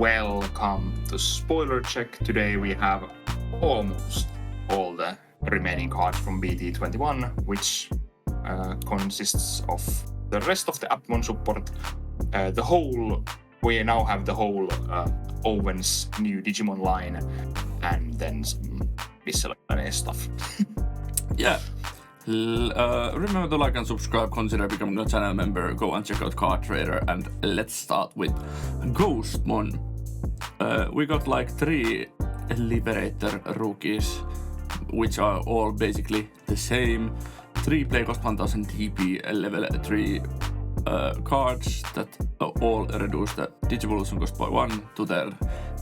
Welcome to Spoiler Check. Today we have almost all the remaining cards from BT21, which consists of the rest of the Appmon support, we now have the whole Owen's new Digimon line, and then some miscellaneous stuff. Yeah. Remember to like and subscribe, consider becoming a channel member, go and check out Card Trader, and let's start with Ghostmon. We got like 3 Liberator rookies, which are all basically the same. 3 play cost 1000 DP level 3 cards that all reduce the Digivolution cost by 1 to their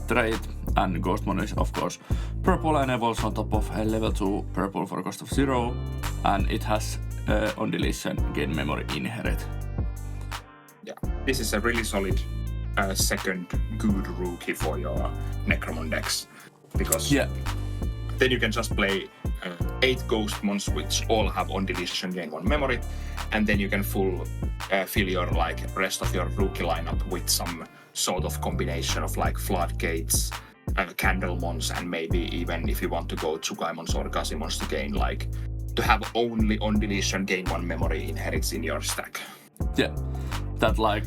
trait, and Ghostmon is of course purple and evolves on top of a level 2 purple for a cost of 0, and it has on deletion gain memory inherit. Yeah, this is a really solid second good rookie for your Necromon decks, because then you can just play 8 Ghostmons which all have on deletion gain 1 memory, and then you can fill your like rest of your rookie lineup with some sort of combination of like Floodgates, Candlemons, and maybe even if you want to go Tsukaimons or Gazimons to gain like to have only on deletion gain 1 memory inherits in your stack. Yeah, that like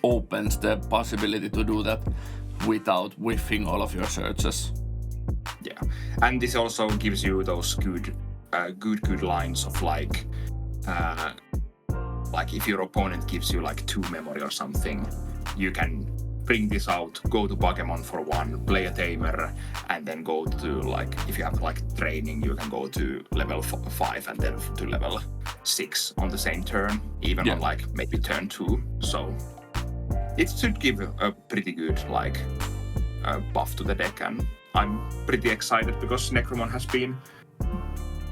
opens the possibility to do that without whiffing all of your searches. Yeah, and this also gives you those good lines of like if your opponent gives you like 2 memory or something, you can bring this out, go to Pokemon for 1, play a Tamer, and then go to like, if you have like training, you can go to level 5 and then to level 6 on the same turn, even on like maybe turn 2. So it should give a pretty good like buff to the deck, and I'm pretty excited because Necromon has been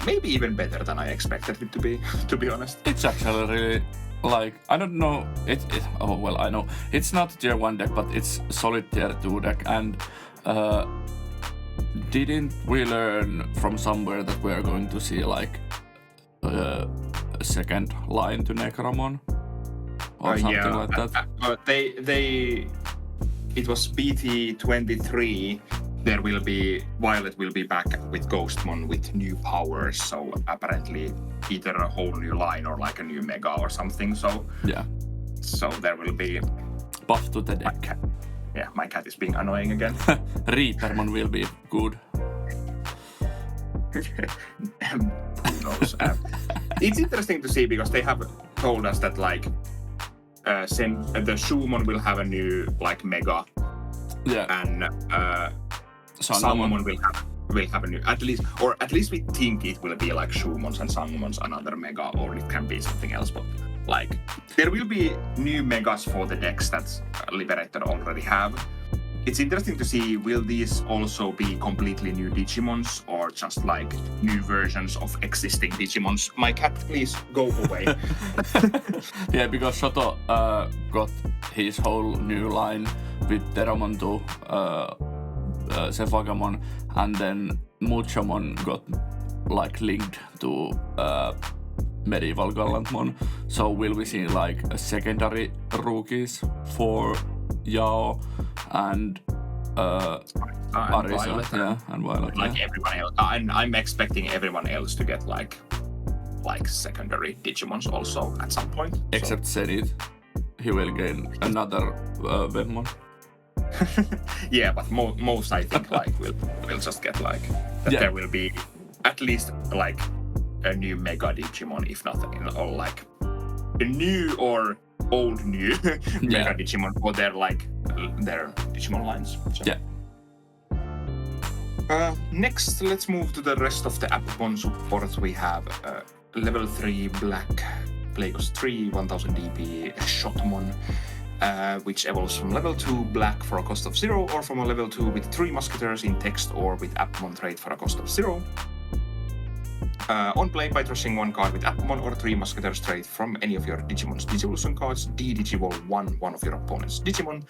maybe even better than I expected it to be honest. It's actually really, like, I don't know, I know it's not tier 1 deck, but it's solid tier 2 deck, and didn't we learn from somewhere that we're going to see like a second line to Necromon or something like that? It was BT23. There will be Violet will be back with Ghostmon with new powers, so apparently either a whole new line or like a new mega or something. So there will be buff to the deck. My cat is being annoying again. Reapermon will be good. Who knows? It's interesting to see because they have told us that like the Shumon will have a new like mega, and Sangomon will have a new, at least we think it will be like Shumons and Sangomons another mega, or it can be something else, but like there will be new megas for the decks that Liberator already have. It's interesting to see, will these also be completely new Digimons or just like new versions of existing Digimons? My cat, please go away. Yeah, because Shoto got his whole new line with Teramon to Sephagamon, and then Muchamon got like linked to Medieval Gallantmon. So will we see like a secondary rookies for Yao and Arisa, and Violet, like everyone else. I'm expecting everyone else to get like secondary Digimons also at some point. Except Zenith, he will gain another Webmon. Yeah, but most I think like we'll just get like that. There will be at least like a new Mega Digimon, if not or like a new or old new Mega Digimon for their Digimon lines. So. Next, let's move to the rest of the Appmon support. We have level 3 black Playgos 3 1000 DP Shotmon, which evolves from level 2 black for a cost of 0, or from a level 2 with 3 Musketeers in text or with Appmon trait for a cost of 0. On play, by trashing 1 card with Appmon or 3 Musketeers trait from any of your Digimon's Digivolution cards, D-Digivol 1 of your opponent's Digimon.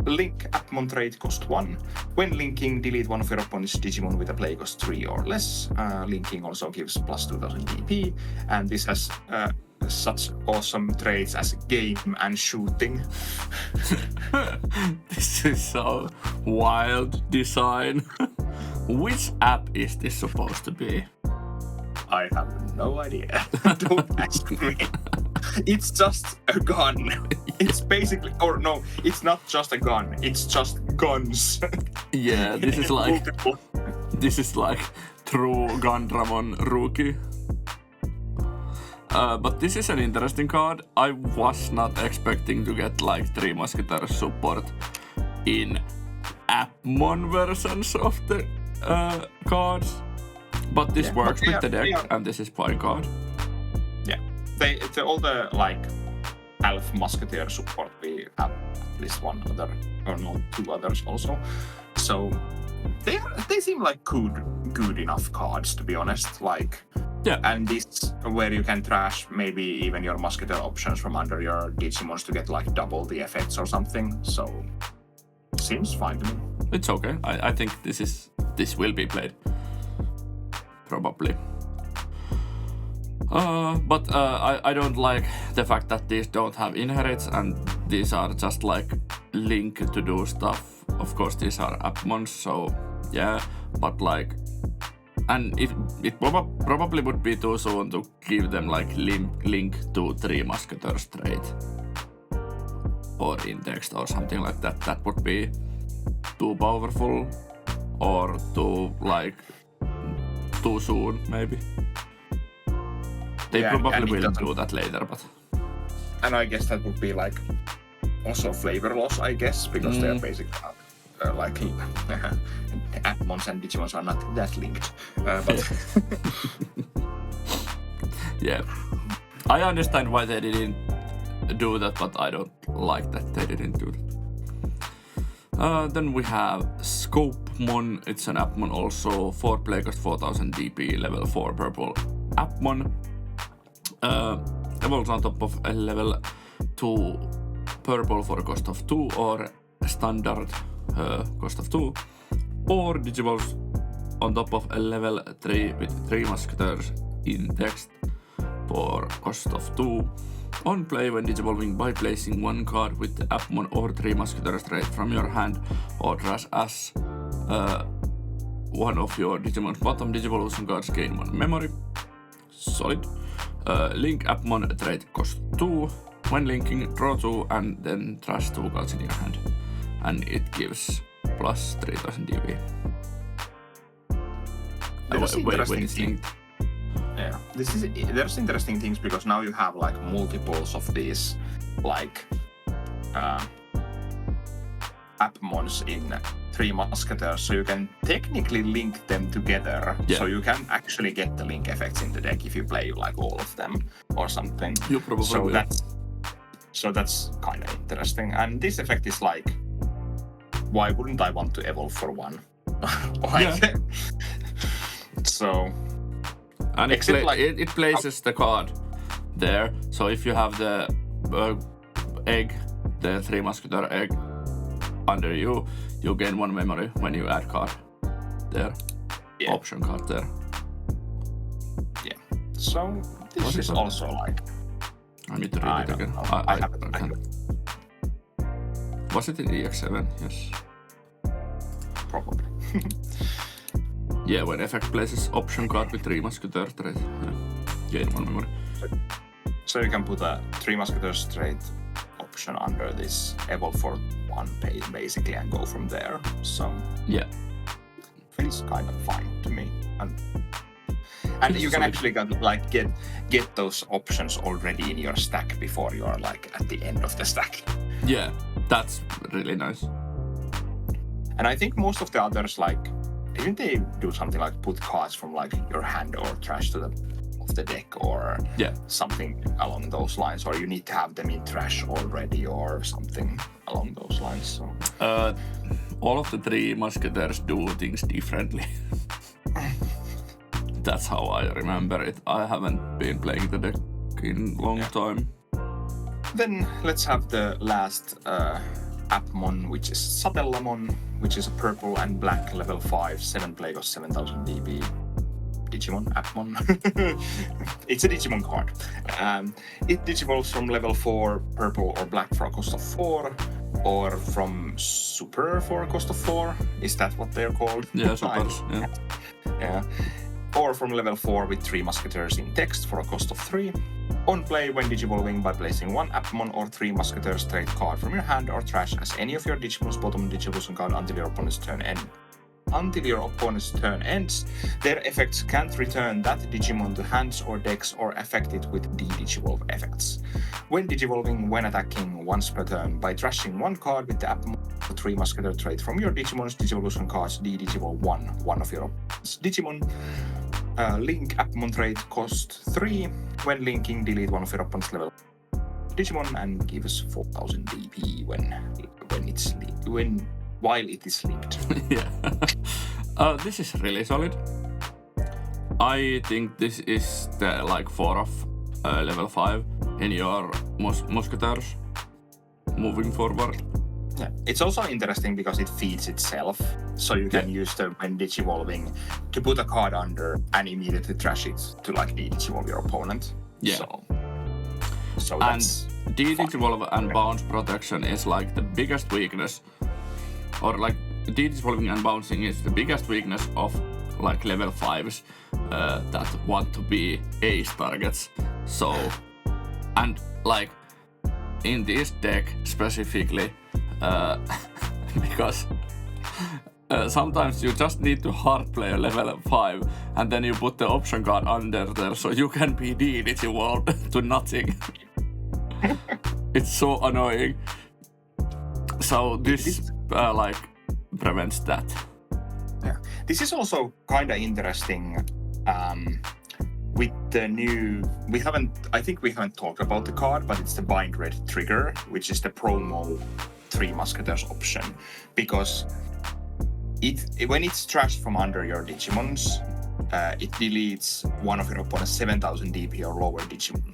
Link Appmon trait cost 1. When linking, delete 1 of your opponent's Digimon with a play cost 3 or less. Linking also gives plus 2000 DP, and this has such awesome traits as game and shooting. This is so wild design. Which app is this supposed to be? I have no idea. Don't ask me. It's just a gun. It's basically, or no, it's not just a gun. It's just guns. Yeah, this is like true Gundramon rookie. But this is an interesting card. I was not expecting to get like 3 Musketeers support in Appmon versions of the cards. But this works with the deck, and this is point card. Yeah, all the like Elf Musketeer support, we have at least one other, or no, 2 others also. So they seem like good enough cards, to be honest. Like, yeah, and this where you can trash maybe even your Musketeer options from under your Digimons to get like double the effects or something. So seems fine to me. It's okay. I think this will be played. Probably. But I don't like the fact that these don't have inherits and these are just like link to do stuff. Of course, these are Appmons, so yeah, but like, and it probably would be too soon to give them like link to 3 Musketeers trait or in text or something like that. That would be too powerful or too soon, maybe. They probably will do that later, but... And I guess that would be like also flavor loss, I guess, because they're basically like Appmons and Digimons are not that linked. But yeah, I understand why they didn't do that, but I don't like that they didn't do that. Then we have Ghostmon. It's an Appmon also. 4 play cost 4000 DP, level 4 purple Appmon. Evolves on top of a level 2 purple for a cost of 2 or standard cost of 2. Or Digivolves on top of a level 3 with 3 Musketeers in text for cost of 2. On play when digivolving by placing 1 card with the Appmon or 3 Musketeers trait from your hand or trash as one of your Digimon's bottom Digivolution cards gain 1 memory. Solid. Link Appmon trait cost 2. When linking, draw 2 and then trash 2 cards in your hand. And it gives plus 3000 DP. When it's linked. Yeah, there's interesting things because now you have like multiples of these like Appmons in 3 Musketeers, so you can technically link them together. Yeah. So you can actually get the link effects in the deck if you play like all of them or something. You probably will. That's kind of interesting. And this effect is like, why wouldn't I want to evolve for 1? Like, yeah. So. And it places the card there. So if you have the egg, the 3 Musketeer egg under you, you gain 1 memory when you add card there. Yeah. Option card there. Yeah. So this is also like... I need to read it again. I can't. Was it in EX9? Yes. Probably. Yeah, when effect places option card with 3 Musketeers trait, gain 1 memory. So you can put a 3 Musketeers trait option under this evolve for 1 page basically and go from there. So yeah, feels kind of fine to me. And you can actually get those options already in your stack before you are like at the end of the stack. Yeah, that's really nice. And I think most of the others didn't they do something like put cards from like your hand or trash to the deck or something along those lines, or you need to have them in trash already or something along those lines. So all of the 3 Musketeers do things differently. That's how I remember it. I haven't been playing the deck in a long time. Then let's have the last Appmon, which is Satellamon, which is a purple and black level 5, 7 play cost 7000 DP Digimon, Appmon. It's a Digimon card. It digivolves from level 4 purple or black for a cost of 4, or from super for a cost of 4. Is that what they're called? Yeah, supers. Yeah. Or from level 4 with 3 Musketeers in text for a cost of 3. On play, when digivolving by placing 1 Appmon or 3 Musketeers trait card from your hand or trash as any of your Digimon's bottom Digivolution card until your opponent's turn ends. Until your opponent's turn ends, their effects can't return that Digimon to hands or decks or affect it with D-Digivolve effects. When digivolving, when attacking once per turn by trashing 1 card with the Appmon or 3 Musketeer trait from your Digimon's Digivolution cards, D-Digivolve 1 of your opponent's Digimon. Link Appmon trait cost 3. When linking, delete 1 of your opponent's level Digimon and give us 4000 DP while it is linked. Yeah. This is really solid. I think this is the 4 of level 5 in your Musketeers moving forward. Yeah. It's also interesting because it feeds itself, so you can use the when digivolving to put a card under and immediately trash it to D-Digivolve your opponent. Yeah. So and that's D-Digivolve and bounce protection is the biggest weakness, or D-Digivolving and bouncing is the biggest weakness of level 5s that want to be ace targets. So, and in this deck specifically, because sometimes you just need to hard play a level 5 and then you put the option card under there so you can be D-Digivolved to nothing. It's so annoying. So this prevents that. Yeah. This is also kind of interesting with the new... I think we haven't talked about the card, but it's the Bind Red Trigger, which is the promo 3 Musketeers option, because when it's trashed from under your Digimons, it deletes 1 of your opponent's 7000 DP or lower Digimon.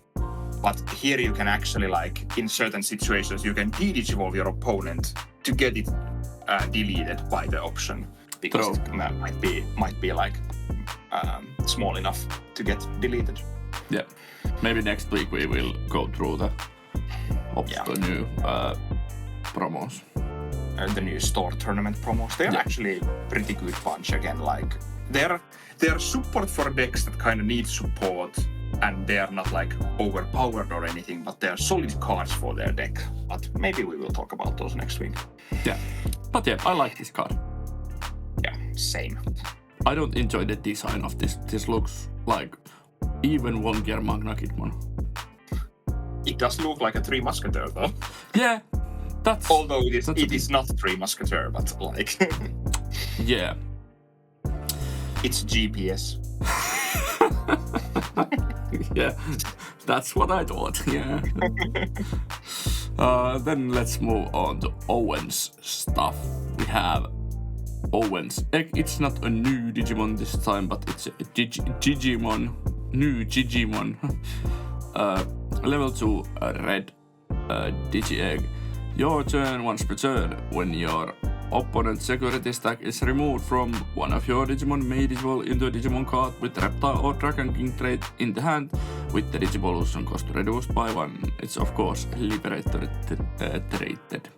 But here you can actually, in certain situations, you can de-Digivolve your opponent to get it deleted by the option, because it might be small enough to get deleted. Yeah. Maybe next week we will go through the new promos. The new store tournament promos. They're actually pretty good bunch again. They're support for decks that kind of need support, and they are not overpowered or anything, but they are solid cards for their deck. But maybe we will talk about those next week. Yeah. But yeah, I like this card. Yeah, same. I don't enjoy the design of this. This looks like even wonkier Magna Kidmon. It does look like a 3 Musketeer though. Yeah. Although it is not 3 Musketeer, but yeah. It's GPS. Yeah, that's what I thought, yeah. Then let's move on to Owen's stuff. We have Owen's. It's not a new Digimon this time, but it's a Digimon. New Digimon. Level 2 red Digi-Egg. Your turn once per turn. When your opponent's security stack is removed from one of your Digimon, may digivolve into a Digimon card with Reptile or Dragon King trait in the hand with the Digivolution cost reduced by 1. It's of course Liberator traded.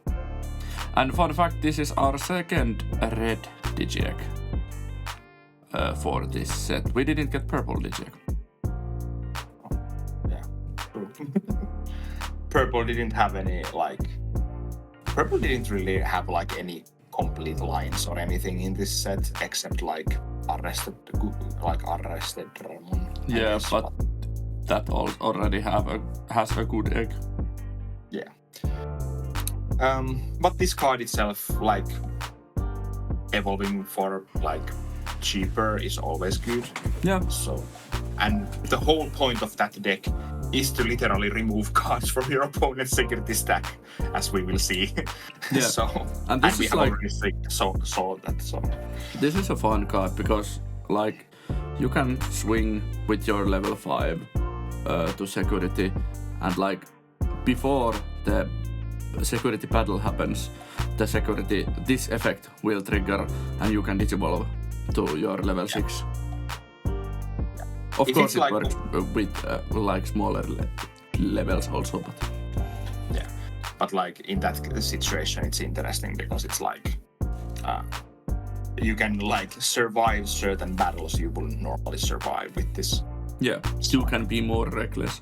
And fun fact, this is our second red Digi-Egg for this set. We didn't get purple Digi-Egg. Yeah. Purple didn't have any Purple didn't really have any complete lines or anything in this set except arrested Ramon. Yeah, but that already has a good egg. Yeah. But this card itself, evolving for cheaper is always good. Yeah. So, and the whole point of that deck is to literally remove cards from your opponent's security stack, as we will see. Yeah. And we have already saw that. So this is a fun card because you can swing with your level 5 to security, and before the security battle happens, this effect will trigger and you can digivolve to your level 6. Of course, it works with like smaller levels also, but yeah. But like in that situation, it's interesting because it's like you can like survive certain battles you wouldn't normally survive with this. Yeah, you can be more reckless.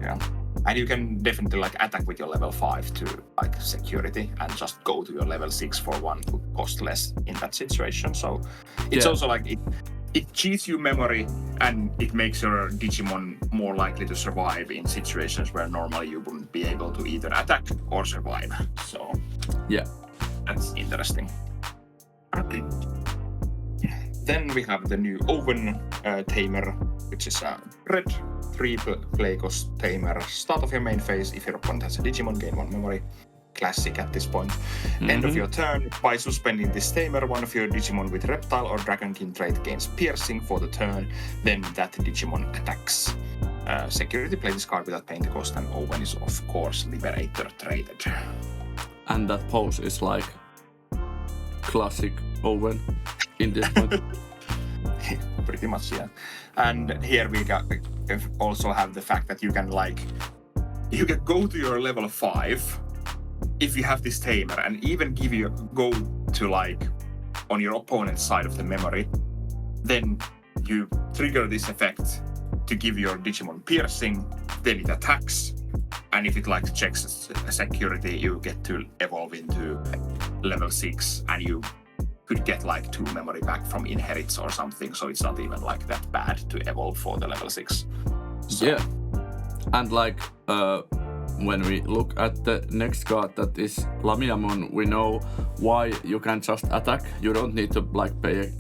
Yeah. And you can definitely like attack with your level 5 to like security and just go to your level 6 for one to cost less in that situation. So it's also like it cheats you memory and it makes your Digimon more likely to survive in situations where normally you wouldn't be able to either attack or survive. So yeah, that's interesting. Then we have the new Owen Tamer, which is a red 3-play cost tamer. Start of your main phase. If your opponent has a Digimon, gain 1 memory. Classic at this point. End of your turn. By suspending this tamer, one of your Digimon with Reptile or Dragonkin trait gains piercing for the turn. Then that Digimon attacks. Security, play this card without paying the cost, and Owen is of course Liberator traded. And that pose is like classic Owen in this point. Pretty much, yeah. And here we also have the fact that you can go to your level 5 if you have this tamer, and even go to like on your opponent's side of the memory. Then you trigger this effect to give your Digimon piercing, then it attacks, and if it like checks security, you get to evolve into level 6, and you could get like 2 memory back from inherits or something, so it's not even like that bad to evolve for the level 6. So. Yeah, and like when we look at the next card, that is Lamiamon, we know why you can just attack. You don't need to like pay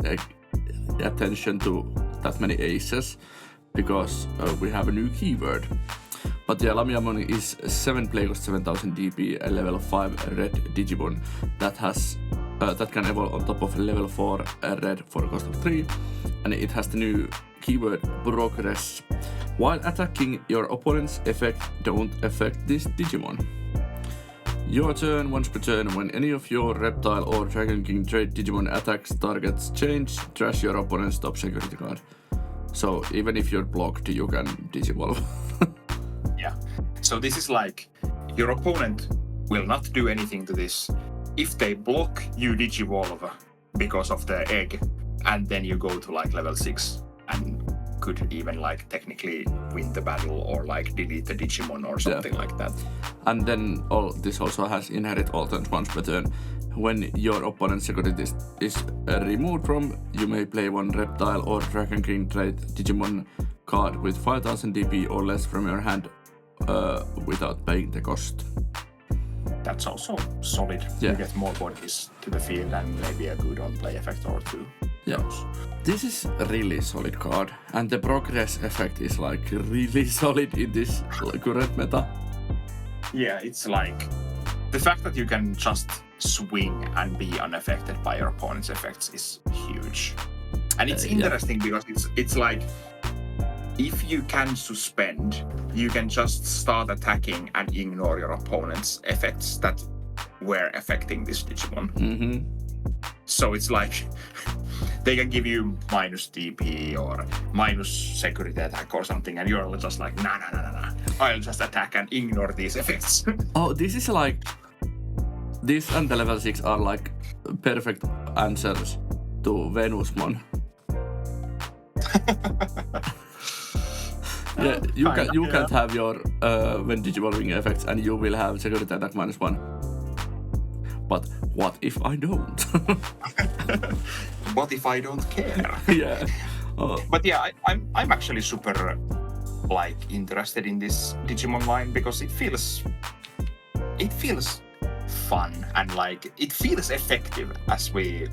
attention to that many aces, because we have a new keyword. But yeah, Lamiamon is 7 play cost 7000 DP, a level 5 red Digimon that has that can evolve on top of level 4 red for a cost of 3, and it has the new keyword Progress. While attacking, your opponent's effect don't affect this Digimon. Your turn, once per turn, when any of your Reptile or Dragonkin trait Digimon attacks targets change, trash your opponent's top security card. So even if you're blocked, you can Digivolve. Yeah. So this is like, your opponent will not do anything to this. If they block, you Digivolve because of the egg, and then you go to like level 6 and could even like technically win the battle or like delete the Digimon or something like that. And then this also has inherit all turns once per turn. When your opponent's security is removed from, you may play 1 Reptile or Dragonkin trait Digimon card with 5000 DP or less from your hand without paying the cost. That's also solid. Yeah. You get more bodies to the field and maybe a good on-play effect or 2. Yeah. This is a really solid card, and the progress effect is like really solid in this current meta. Yeah, it's like the fact that you can just swing and be unaffected by your opponent's effects is huge. And it's interesting because it's like, if you can suspend, you can just start attacking and ignore your opponent's effects that were affecting this Digimon. Mm-hmm. So it's like, they can give you minus DP or minus security attack or something, and you're just like, nah. I'll just attack and ignore these effects. Oh, this is like, this and the level 6 are like perfect answers to Venusmon. Yeah, you can't have your when Digivolving effects, and you will have security attack -1. But what if I don't? What if I don't care? Yeah. But yeah, I'm actually super like interested in this Digimon line because it feels fun and like it feels effective. As we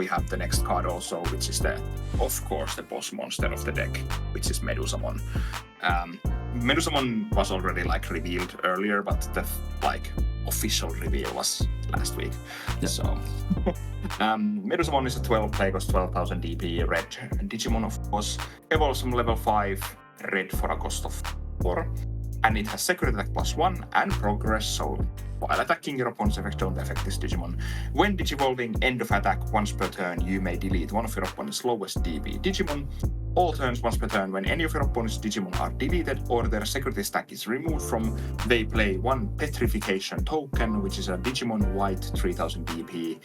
have the next card also, which is of course the boss monster of the deck, which is Medusamon. Medusamon was already like revealed earlier, but the like official reveal was last week. Yeah. So Medusamon is a 12 play cost 12,000 DP red Digimon, of course. Evolves from level 5 red for a cost of 4, and it has security attack +1 and progress. So while attacking, your opponent's effects don't affect this Digimon. When Digivolving, end of attack, once per turn, you may delete one of your opponent's lowest DP Digimon. All turns once per turn, when any of your opponent's Digimon are deleted or their security stack is removed from, they play one Petrification token, which is a Digimon White 3000 DP.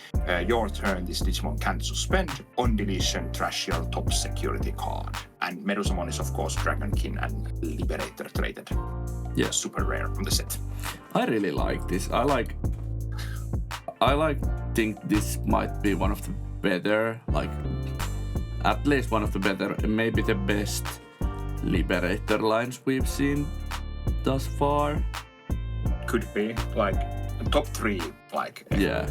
Your turn, this Digimon can't suspend. On deletion, trash your top security card. And Medusamon is, of course, Dragonkin and Liberator traded. Yeah. Super rare from the set. I really like this. Think this might be one of the better, at least one of the better, maybe the best Liberator lines we've seen thus far. Could be, top 3, Yeah.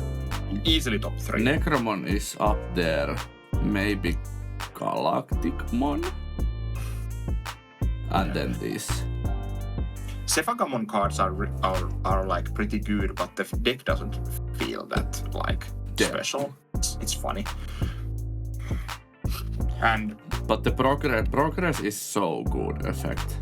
Easily top 3. Necromon is up there, maybe Galacticmon. And then this. Sephagamon cards are pretty good, but the deck doesn't feel that special. It's funny. But the progress is so good effect.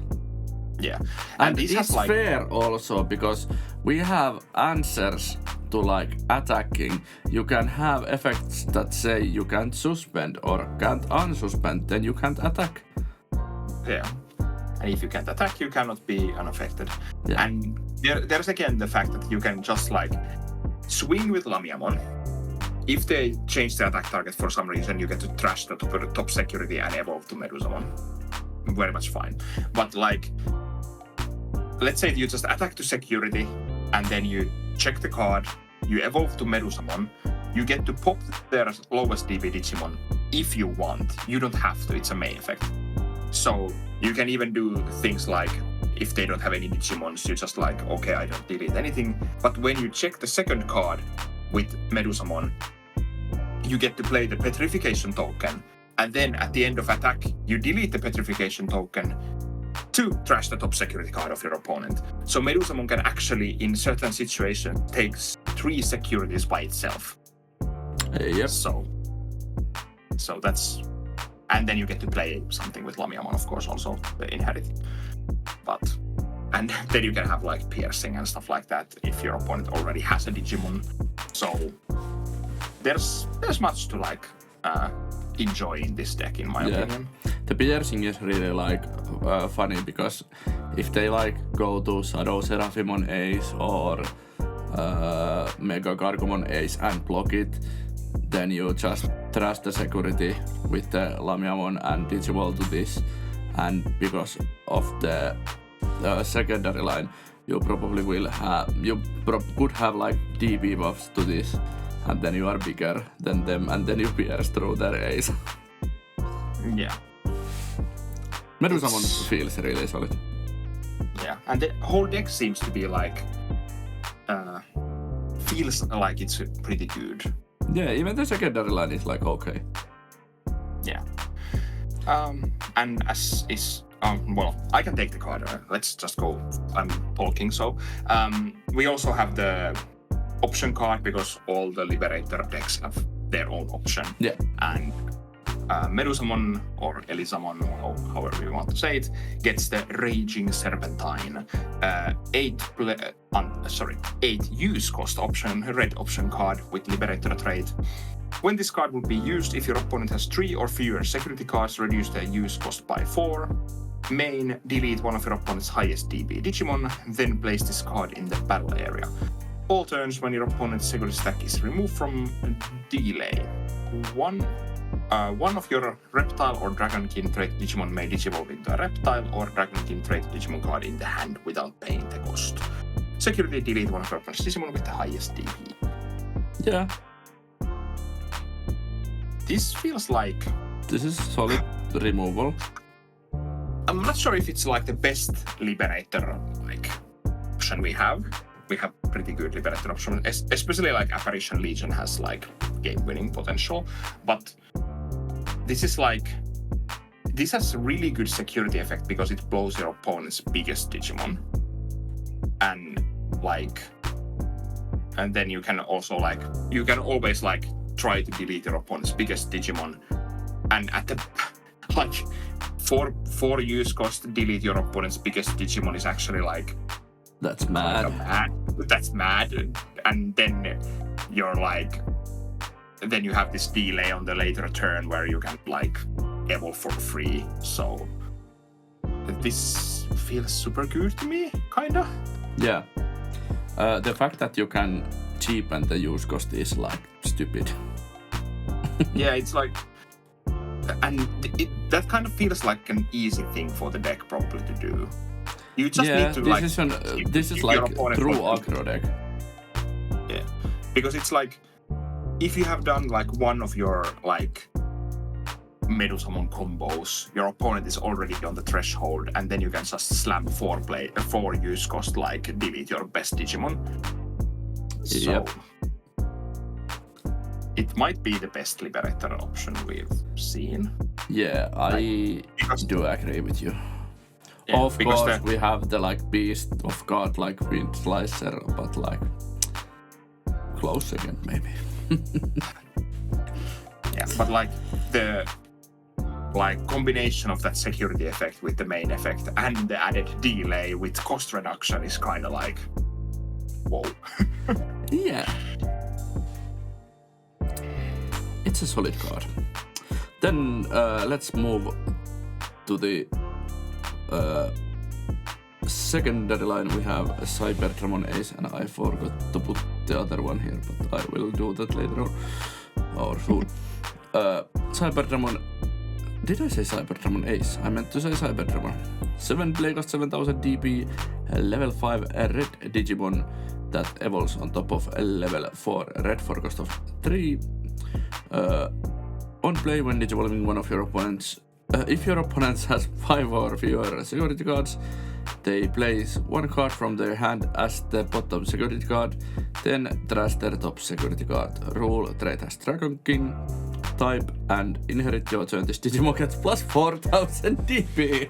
Yeah. And it's fair also because we have answers to attacking. You can have effects that say you can't suspend or can't unsuspend, then you can't attack. Yeah. And if you can't attack, you cannot be unaffected. Yeah. And there's again the fact that you can just swing with Lamiamon. If they change the attack target for some reason, you get to trash the top security and evolve to Medusamon. Very much fine. But let's say you just attack to security and then you check the card, you evolve to Medusamon, you get to pop their lowest DP Digimon if you want. You don't have to, it's a main effect. So you can even do things if they don't have any Digimons, you just okay, I don't delete anything. But when you check the second card with Medusamon, you get to play the Petrification token. And then at the end of attack, you delete the Petrification token to trash the top security card of your opponent. So Medusamon can actually, in certain situations, take 3 securities by itself. Yep. So that's... And then you get to play something with Lamiamon, of course, also the Inherit. And then you can have piercing and stuff like that if your opponent already has a Digimon. So there's much to enjoy in this deck, in my opinion. The piercing is really funny because if they go to Shadow Seraphimon Ace or Mega Gargomon Ace and block it, then you just trash the security with the Lamiamon and Digivolve to this. And because of the secondary line, you probably will have, could have DP buffs to this, and then you are bigger than them, and then you pierce through their ace. Yeah. Medusamon feels really solid. Yeah, and the whole deck seems to be feels like it's pretty good. Yeah, even the secondary line is okay. Yeah. And as is... I can take the card. Let's just go. I'm talking. So, we also have the option card because all the Liberator decks have their own option. Yeah. And Medusamon or Elisamon, however you want to say it, gets the Raging Serpentine, 8 use cost option, red option card with Liberator trait. When this card will be used, if your opponent has 3 or fewer security cards, reduce the use cost by 4. Main, delete one of your opponent's highest DP Digimon, then place this card in the battle area. All turns, when your opponent's security stack is removed from delay. One of your Reptile or Dragonkin trait Digimon may digivolve into a Reptile or Dragonkin trait Digimon card in the hand without paying the cost. Security, delete one of your opponent's Digimon with the highest DP. Yeah. This feels like... This is solid removal. I'm not sure if it's the best Liberator option we have. We have pretty good Liberator option, especially Apparition Legion has game-winning potential. But this is this has really good security effect because it blows your opponent's biggest Digimon. And and then you can also you can always try to delete your opponent's biggest Digimon. And at the for use cost, delete your opponent's biggest Digimon is actually that's mad. That's mad. And then you're then you have this delay on the later turn where you can evolve for free. So this feels super good to me, kinda. Yeah. The fact that you can cheapen the use cost is like stupid. Yeah, it's like, and that kind of feels like an easy thing for the deck probably to do. You just need to this is like true aggro deck. Yeah, because it's like if you have done like one of your like Medusamon combos, your opponent is already on the threshold, and then you can just slam 4 use cost, like delete your best Digimon. So Yep. it might be the best Liberator option we've seen. Yeah, I do agree with you. Yeah, of course, we have the like Beast of God, like Wind Slicer, but like close again, maybe. Yeah, but like the combination of that security effect with the main effect and the added delay with cost reduction is kind of like, whoa. Yeah. It's a solid card. Then let's move to the secondary line. We have a Cyberdramon Ace, and I forgot to put the other one here, but I will do that later on or soon. Cyberdramon. Did I say Cyberdramon Ace? I meant to say Cyberdramon. 7 play cost 7000 DP, level 5 red Digimon that evolves on top of level 4 red for cost of 3. On play, when digivolving one of your opponents, if your opponent has 5 or fewer security cards, they place 1 card from their hand as the bottom security card, then trash their top security card. Rule: trait has Dragon King type, and inherit your turn. This Digimon gets plus 4000 DP.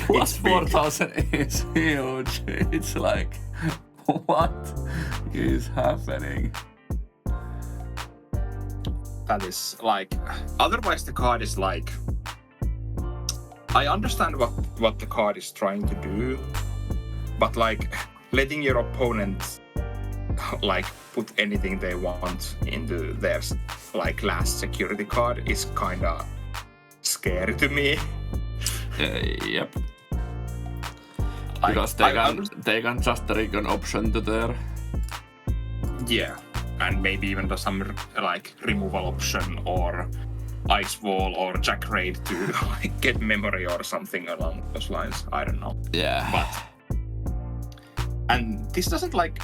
Plus 4000 is huge. It's like, what is happening? That is like, otherwise the card is like, I understand what the card is trying to do, but like letting your opponent like put anything they want into their like last security card is kind of scary to me. Yep. Because they can just rig an option to their. Yeah, and maybe even some like removal option or ice wall or jack raid to like get memory or something along those lines. I don't know. Yeah. And this doesn't like.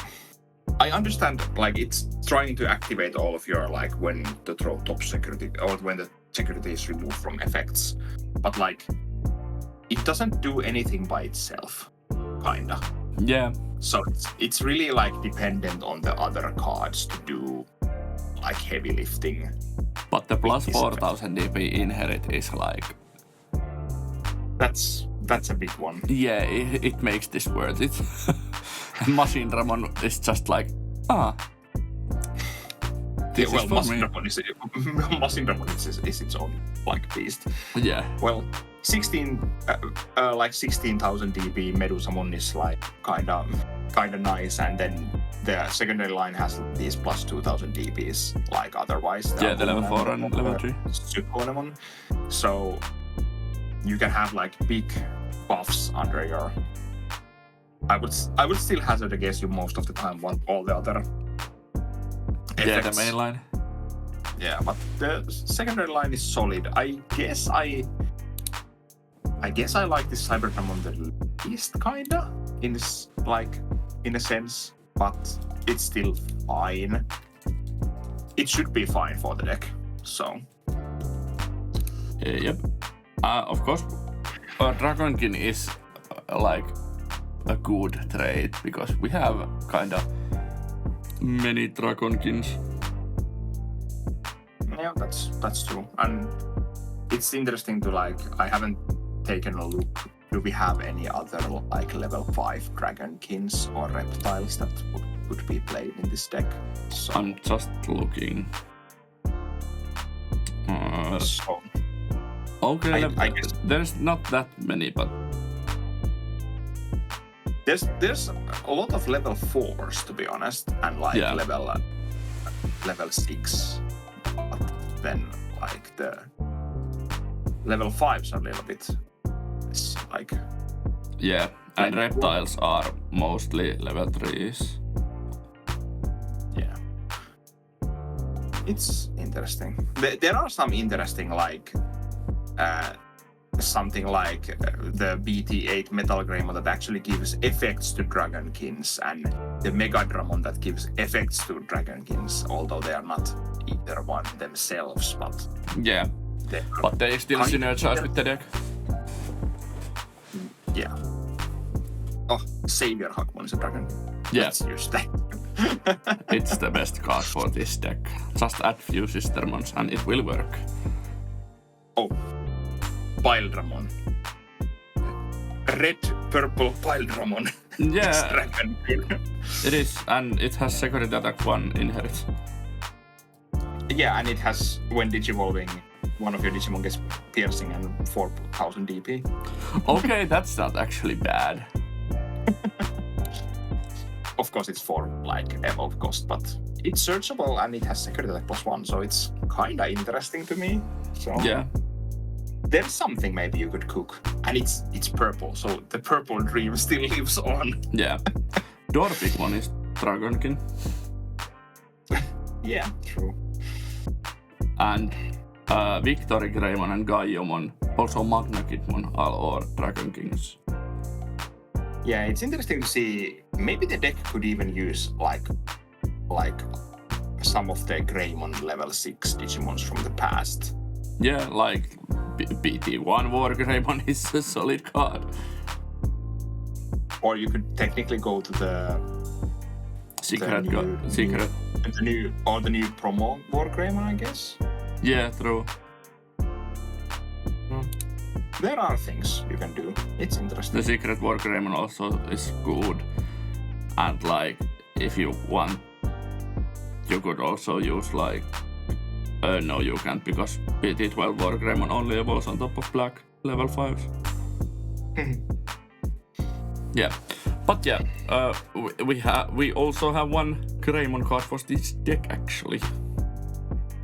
I understand like it's trying to activate all of your like when to throw top security or when the security is removed from effects, but like it doesn't do anything by itself, kinda. Yeah. So it's really like dependent on the other cards to do like heavy lifting. But the plus 4000 DP inherit is like. That's a big one. Yeah, it makes this worth it. Machine Dramon is just like, this yeah, well, is for Machine Dramon is its own like beast. Yeah. Well, 16,000 DP Medusamon is like kinda nice, and then the secondary line has these plus 2,000 DPs like otherwise. Yeah, the level 4 and level 3. Supplemon. So you can have like big buffs under your. I would still hazard a guess you most of the time want all the other effects. Yeah, the main line. Yeah, but the secondary line is solid. I guess I like this Cyberdramon the least, kinda, in a sense, but it's still fine. It should be fine for the deck, so. Yep. Of course, Dragonkin is like a good trade because we have kinda many Dragonkins. Yeah, that's true, and it's interesting to like. I haven't taken a look. Do we have any other like level 5 Dragonkins or reptiles that could be played in this deck? So, I'm just looking. Okay, I guess there's not that many, but there's a lot of level 4s to be honest, and like level 6. But then like the level 5s are a little bit like... Yeah, and reptiles are mostly level 3s. Yeah. It's interesting. There are some interesting, like, something like the BT8 Metal Greymon that actually gives effects to Dragonkins, and the Megadramon that gives effects to Dragonkins, although they are not either one themselves, but... Yeah, but they still synergize with the deck. Yeah. Oh, Savior Agumon is a dragon. Yeah. Let's use that. It's the best card for this deck. Just add few Sistermons and it will work. Oh, Pildramon. Red, purple Pildramon. Yeah, Dragonkin. it is, and it has security attack 1 inherit. Yeah, and it has, when digivolving, one of your Digimon gets piercing and 4000 DP. Okay, that's not actually bad. Of course, it's for like evolve cost, but it's searchable and it has security attack +1, so it's kinda interesting to me. So Yeah. There's something maybe you could cook, and it's purple, so the purple dream still lives on. Yeah. Dorpigmon is Dragonkin. Yeah, true. And Victory Greymon and Gaiomon, also Magnakidmon, are all Dragonkings. Yeah, it's interesting to see. Maybe the deck could even use like some of the Greymon level 6 Digimons from the past. Yeah, like BT1 War Greymon is a solid card. Or you could technically go to the new promo War Greymon, I guess. Yeah, true. There are things you can do. It's interesting. The Secret War Greymon also is good. And like, if you want, you could also use like... no, you can't, because BT12 War Greymon only evolves on top of black level 5s. Yeah. But yeah, we also have one Greymon card for this deck actually.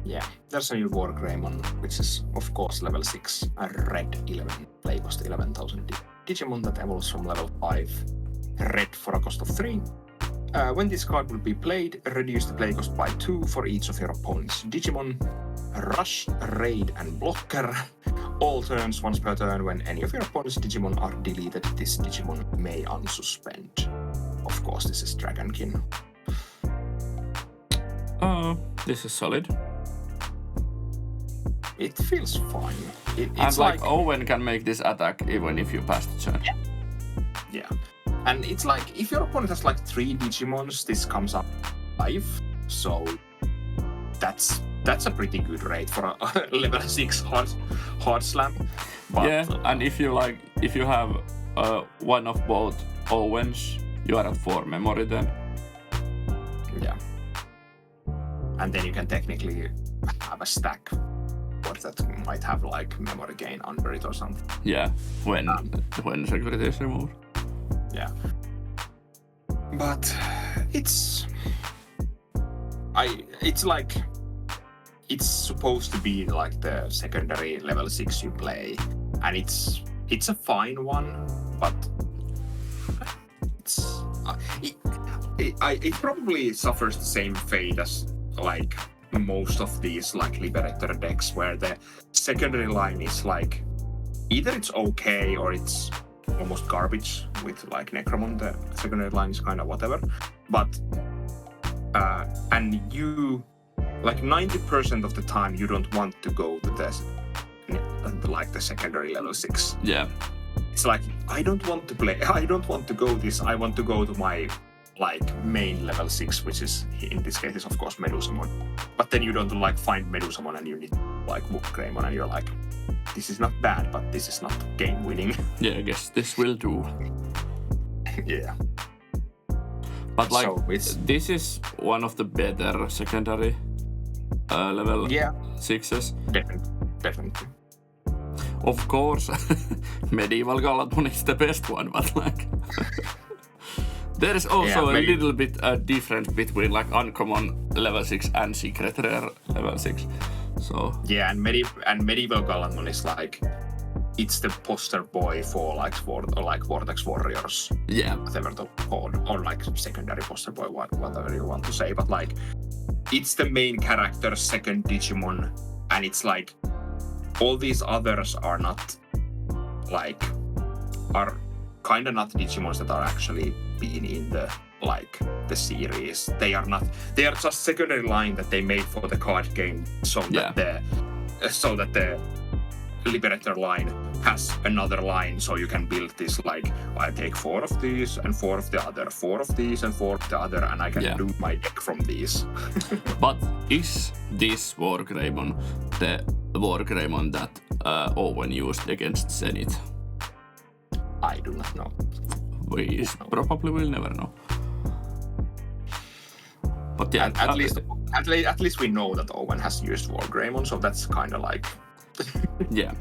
Yeah, there's a new War Greymon, which is of course level 6, a red 11, play cost 11,000 Digimon that evolves from level 5, red for a cost of 3. When this card will be played, reduce the play cost by 2 for each of your opponent's Digimon. Rush, Raid, and Blocker. All turns once per turn. When any of your opponent's Digimon are deleted, this Digimon may unsuspend. Of course, this is Dragonkin. This is solid. It feels fine. It's and like Owen can make this attack even if you pass the turn. Yeah. And it's like, if your opponent has like 3 Digimons, this comes up 5. So that's a pretty good rate for a level 6 hard slam. But, yeah, and if you have one of both Owens, you are at 4 memory then. Yeah. And then you can technically have a stack that might have like memory gain under it or something. Yeah, when security is removed. Yeah. But it's like, it's supposed to be like the secondary level 6 you play, and it's a fine one, but it probably suffers the same fate as like most of these like Liberator decks, where the secondary line is like either it's okay or it's almost garbage. With like Necromon, the secondary line is kind of whatever, but and you like 90% of the time you don't want to go to the secondary level 6. Yeah, it's like I don't want to go this, I want to go to my like main level 6, which is in this case is of course Medusamon. But then you don't like find Medusamon and you need like Book Greymon, and you're like, this is not bad, but this is not game winning. Yeah, I guess this will do. Yeah. But like, this is one of the better secondary level 6s. Definitely. Of course, Medieval Galadon is the best one, but like... There is also a little bit a difference between like uncommon level 6 and secret rare level 6. So yeah, and medieval Galamon is like it's the poster boy for like Vortex Warriors. Yeah, whatever the called, or like secondary poster boy, whatever you want to say. But like it's the main character's second Digimon, and it's like all these others are kind of not Digimons that are actually being in the series. They are just secondary line that they made for the card game so that the Liberator line has another line, so you can build this like I take 4 of these and 4 of the other, 4 of these and 4 of the other, and I can do my deck from these. But is this Wargreymon the Wargreymon that Owen used against Zenith? I do not know. We probably will never know. But yeah, at least we know that Owen has used Wargreymon, so that's kind of like yeah.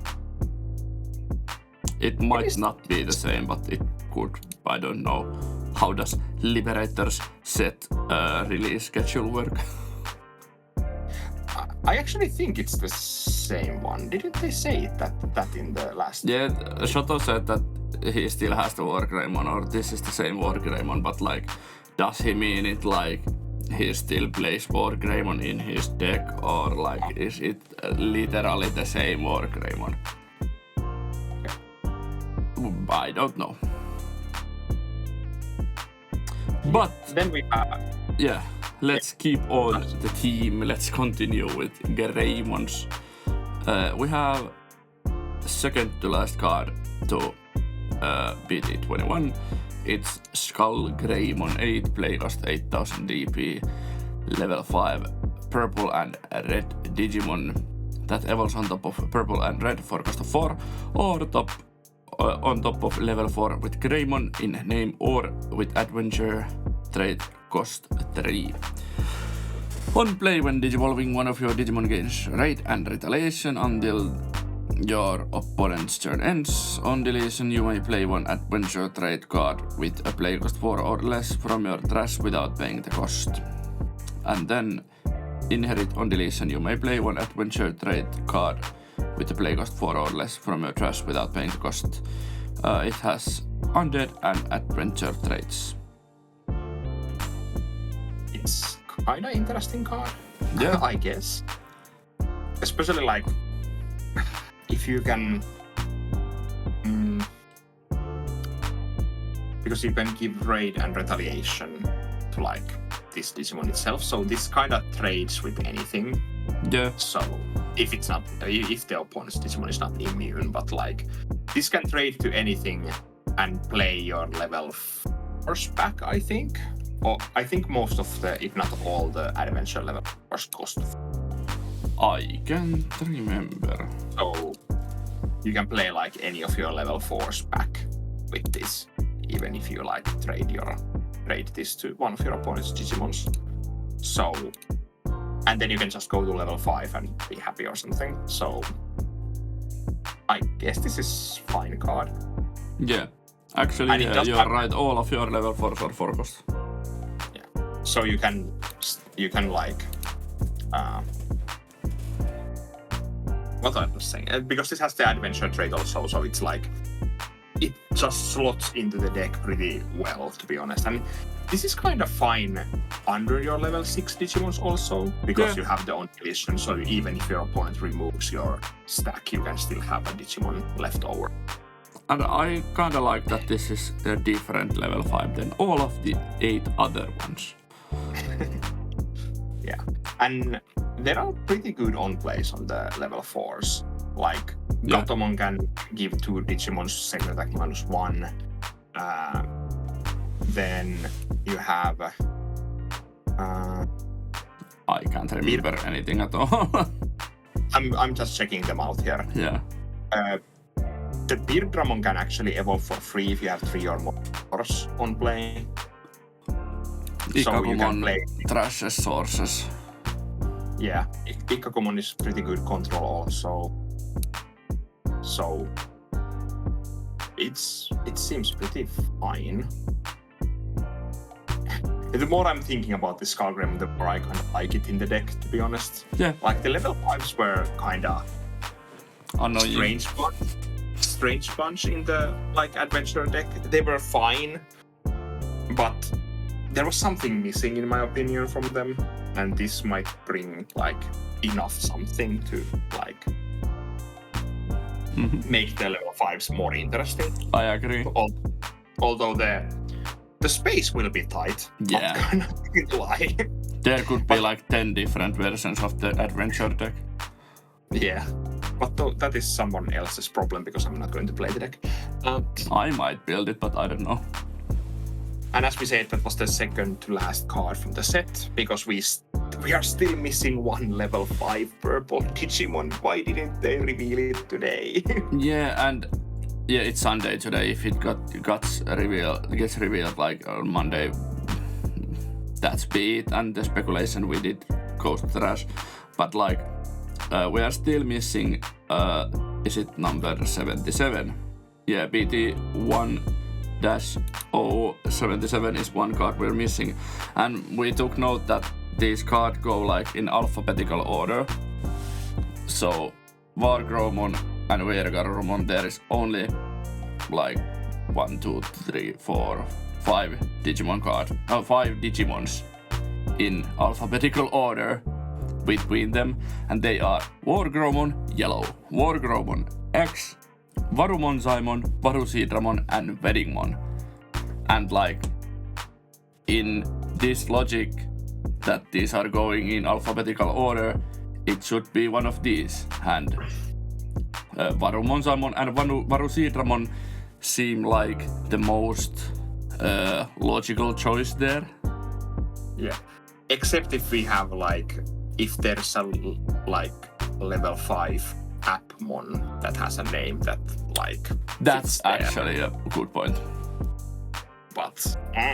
It might not be the same, but it could. I don't know. How does Liberator's set release schedule work? I actually think it's the same one. Didn't they say that in the last? Yeah, Shoto said that he still has the Wargreymon, or this is the same Wargreymon, but like, does he mean it like he still plays Wargreymon in his deck, or like is it literally the same Wargreymon? Okay. I don't know. But then we have let's keep on the theme. Let's continue with Greymons. We have second to last card to BT21. It's Skull Greymon 8, play cost 8000 DP, level 5, purple and red Digimon that evolves on top of purple and red for cost of 4, or on top of level 4 with Greymon in name or with adventure trait cost 3. On play, when digivolving, one of your Digimon gains raid and retaliation until your opponent's turn ends. On deletion, you may play one adventure trait card with a play cost 4 or less from your trash without paying the cost. And then inherit, on deletion, you may play one adventure trait card with a play cost 4 or less from your trash without paying the cost. It has undead and adventure traits. It's kind of interesting card. Yeah, I guess. Especially like if you can, because you can give raid and retaliation to like this Digimon itself. So this kind of trades with anything. Yeah. So if the opponent's Digimon is not immune, but like this can trade to anything and play your level 4 back, I think. Or I think most of the, if not all the adventure level first cost. I can't remember. So you can play like any of your level 4s back with this, even if you like trade this to one of your opponent's Digimons. So, and then you can just go to level 5 and be happy or something. So I guess this is fine card. Yeah, actually, you're right. All of your level 4s are 4 cost. Yeah, so you can like. What I was saying, because this has the adventure trait also, so it's like it just slots into the deck pretty well, to be honest. And this is kind of fine under your level 6 Digimons also, because you have the on deletion, so even if your opponent removes your stack, you can still have a Digimon left over. And I kind of like that this is a different level 5 than all of the 8 other ones. Yeah, and there are pretty good on plays on the level 4s. Like Gatomon can give 2 Digimons second attack -1. Then you have I can't remember anything at all. I'm just checking them out here. Yeah. The Beardramon can actually evolve for free if you have 3 or more on play. So you can play Trashes sources. Yeah, Ikkakumon is pretty good control also. So it seems pretty fine. The more I'm thinking about this Skullgrim, the more I kind of like it in the deck, to be honest. Yeah. Like the level 5s were kind of annoying. Strange bunch in the like adventure deck. They were fine, but there was something missing in my opinion from them, and this might bring like enough something to like make the level 5s more interesting. I agree. Although the space will be tight. Yeah. Not gonna lie. There could be like 10 different versions of the adventure deck. Yeah. But that is someone else's problem because I'm not going to play the deck. I might build it, but I don't know. And as we said, that was the second to last card from the set because we are still missing one level 5 purple Digimon. Why didn't they reveal it today? Yeah, it's Sunday today. If it gets revealed like on Monday, that's be it. And the speculation we did goes trash. But like, we are still missing. Is it number 77? Yeah, BT1+ST20&ST21 is one card we're missing, and we took note that these cards go like in alphabetical order. So Wargromon and Vergaromon, there is only like 1, 2, 3, 4, 5 Digimon cards. 5 Digimons in alphabetical order between them, and they are Wargromon yellow, Wargromon X, Varumonzaimon, Varusidramon, and Weddingmon. And like in this logic that these are going in alphabetical order, it should be one of these. And Varumonzaimon and Varusidramon seem like the most logical choice there. Yeah. Except if we have like, if there's a like level 5 Appmon that has a name that like. That's actually a good point. But I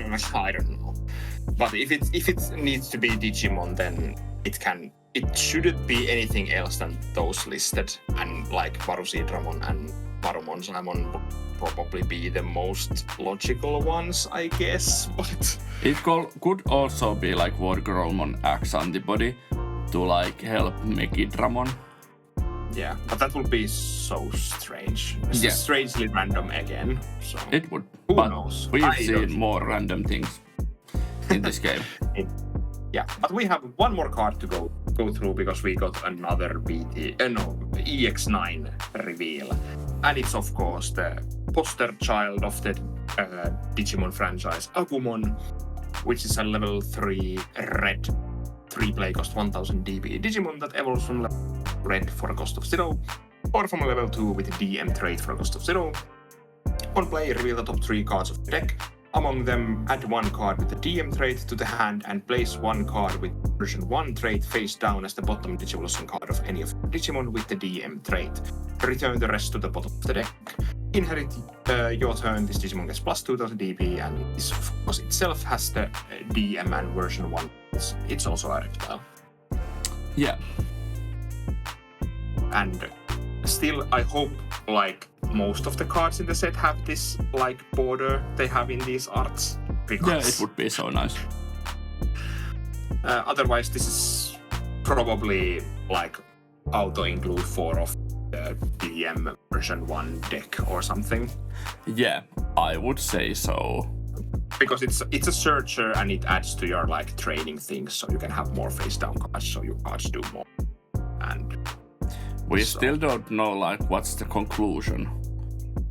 don't know. But if it needs to be Digimon, then it shouldn't be anything else than those listed. And like Varusidramon and Varumonzaimon would probably be the most logical ones, I guess. But it could also be like Wargromon X antibody to like help Megidramon. Yeah, but that would be so strange. It's strangely random again. So it would. Who knows? We've seen more random things in this game. Yeah, but we have one more card to go through because we got another EX9 reveal. And it's of course the poster child of the Digimon franchise, Agumon, which is a level 3 red 3-play cost 1000 DP Digimon that evolves from level red for a cost of 0, or from level 2 with a DM trait for a cost of 0. On play, reveal the top 3 cards of the deck. Among them, add 1 card with the DM trait to the hand and place 1 card with version 1 trait face down as the bottom Digivolution card of any of the Digimon with the DM trait. Return the rest to the bottom of the deck. Inherit your turn, this Digimon gets plus 2000 DP, and this of course itself has the DM and version 1. It's also a reptile. Yeah. And still, I hope like most of the cards in the set have this like border they have in these arts. Yeah, it would be so nice. Otherwise, this is probably like auto-include 4 of the DM version 1 deck or something. Yeah, I would say so. Because it's a searcher and it adds to your like training things, so you can have more face down cards, so your cards do more. And we still don't know like what's the conclusion.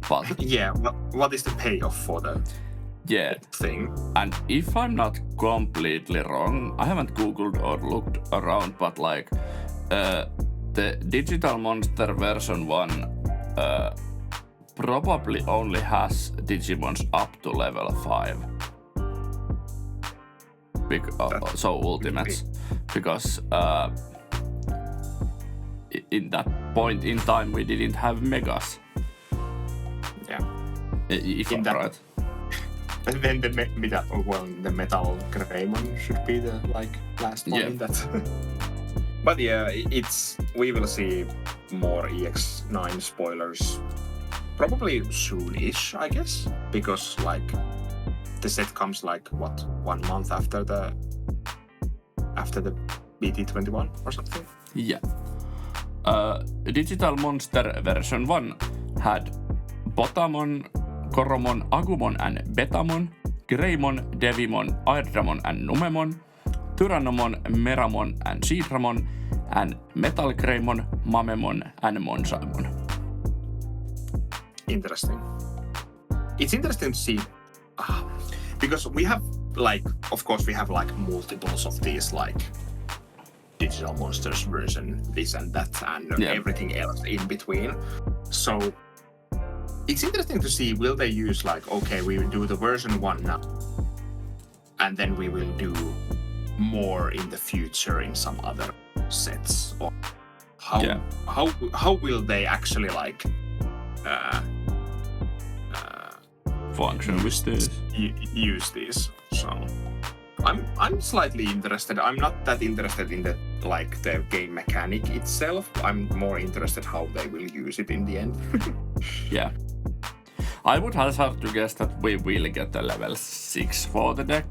But yeah, what is the payoff for the thing? And if I'm not completely wrong, I haven't googled or looked around, but like the Digital Monster version 1 probably only has Digimons up to level 5. So ultimates. Because in that point in time we didn't have Megas. Yeah. If I'm right. And then the Metal Greymon should be the like last one in that. But yeah, we will see more EX9 spoilers probably soon-ish, I guess, because like the set comes like 1 month after the BT21 or something. Yeah. Digital Monster version 1 had Botamon, Koromon, Agumon and Betamon, Greymon, Devimon, Airdramon and Numemon, Tyrannomon, Meramon and Seedramon, and Metal Greymon, Mamemon and Monsamon. Interesting. It's interesting to see because we have of course we have multiples of these digital monsters version this and that and everything else in between. So it's interesting to see, will they use okay, we will do the version 1 now and then we will do more in the future in some other sets, or how will they actually function with this? Use these. So I'm slightly interested. I'm not that interested in the game mechanic itself. I'm more interested how they will use it in the end. Yeah. I would hazard to guess that we will get a level 6 for the deck.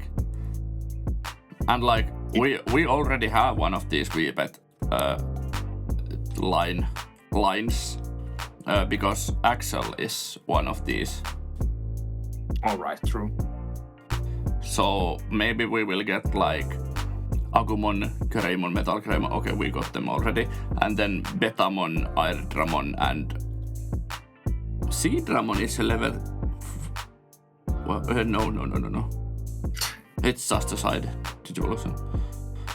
And we already have one of these Weepet lines because Axel is one of these. Alright, true. So maybe we will get Agumon, Greymon, Metal Greymon. Okay, we got them already. And then Betamon, Airdramon, and Seedramon is a level... No. It's just a side evolution.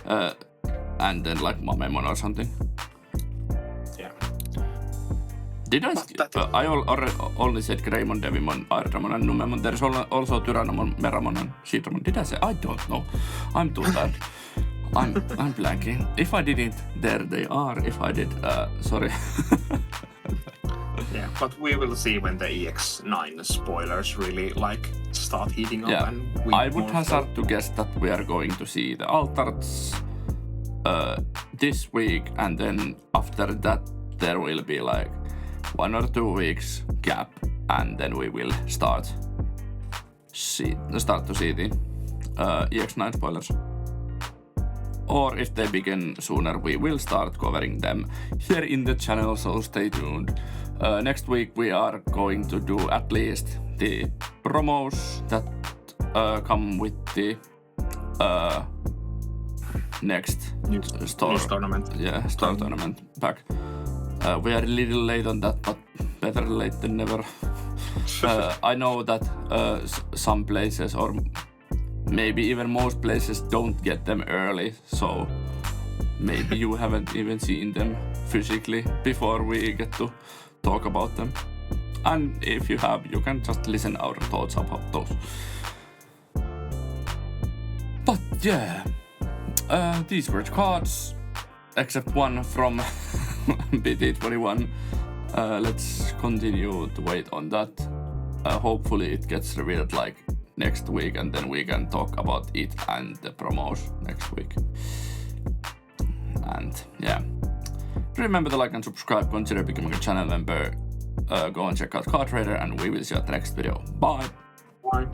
And then Mamemon or something. Yeah. Did I... I only said Greymon, Devimon, Airdramon and Numemon. There's also Tyrannomon, Meramon and Seedramon. Did I say? I don't know. I'm too bad. I'm blanking. If I didn't, there they are. If I did, sorry. Yeah, but we will see when the EX9 spoilers really start heating up. Yeah, and I would hazard to guess that we are going to see the altars this week, and then after that there will be 1 or 2 weeks gap, and then we will start to see the EX9 spoilers. Or if they begin sooner, we will start covering them here in the channel, so stay tuned. Next week we are going to do at least the promos that come with the next store tournament. Yeah, store tournament pack. We are a little late on that, but better late than never. I know that some places, or maybe even most places, don't get them early, so maybe you haven't even seen them physically before we get to talk about them. And if you have, you can just listen our thoughts about those. But yeah, these were cards, except one from BT21. Let's continue to wait on that. Hopefully it gets revealed next week, and then we can talk about it and the promos next week. And yeah, remember to like and subscribe, consider becoming a channel member, go and check out Card Trader, and we will see you at the next video. Bye! Bye!